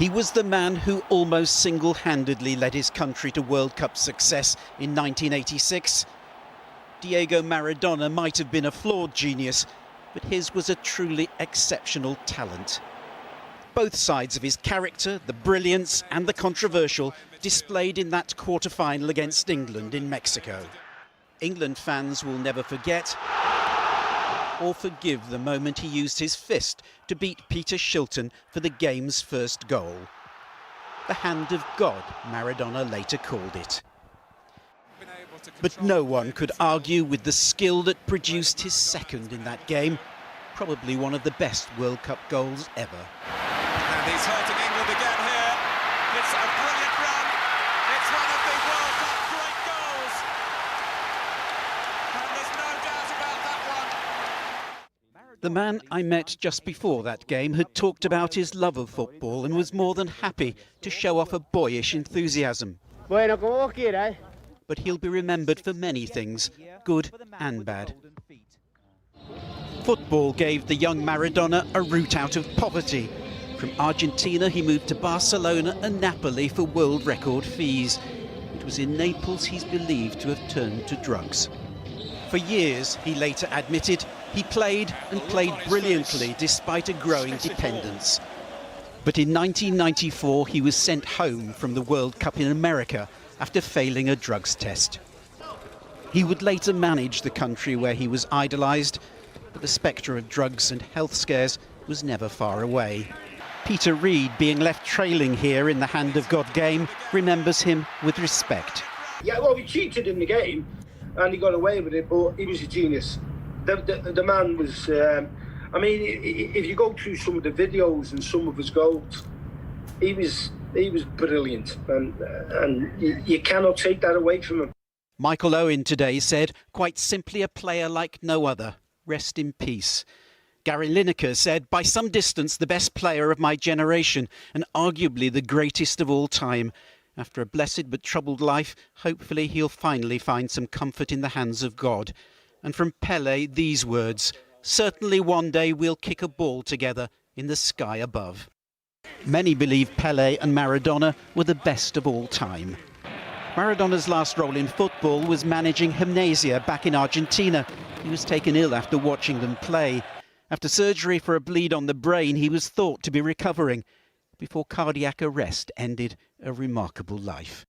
He was the man who almost single-handedly led his country to World Cup success in 1986. Diego Maradona might have been a flawed genius, but his was a truly exceptional talent. Both sides of his character, the brilliance and the controversial, displayed in that quarter-final against England in Mexico. England fans will never forget or forgive the moment he used his fist to beat Peter Shilton for the game's first goal. The hand of God, Maradona later called it. But no one could argue with the skill that produced his second in that game, probably one of the best World Cup goals ever. And he's hurting England again here. It's a brilliant run. It's one of the World Cup great goals. And there's no doubt about that one. The man I met just before that game had talked about his love of football and was more than happy to show off a boyish enthusiasm. Bueno, como vos quieras, But he'll be remembered for many things, good and bad. Football gave the young Maradona a route out of poverty. From Argentina he moved to Barcelona and Napoli for world record fees. It was in Naples he's believed to have turned to drugs. For years, he later admitted, he played and played brilliantly despite a growing dependence. But in 1994 he was sent home from the World Cup in America after failing a drugs test. He would later manage the country where he was idolised, but the spectre of drugs and health scares was never far away. Peter Reid, being left trailing here in the hand of God game, remembers him with respect. Yeah, well, he cheated in the game and he got away with it, but he was a genius. The man was, I mean, if you go through some of the videos and some of his goals, he was brilliant, and you cannot take that away from him. Michael Owen today said, quite simply a player like no other. Rest in peace. Gary Lineker said, by some distance the best player of my generation and arguably the greatest of all time. After a blessed but troubled life, hopefully he'll finally find some comfort in the hands of God. And from Pelé, these words, certainly one day we'll kick a ball together in the sky above. Many believe Pelé and Maradona were the best of all time. Maradona's last role in football was managing Gimnasia back in Argentina. He was taken ill after watching them play. After surgery for a bleed on the brain, he was thought to be recovering before cardiac arrest ended a remarkable life.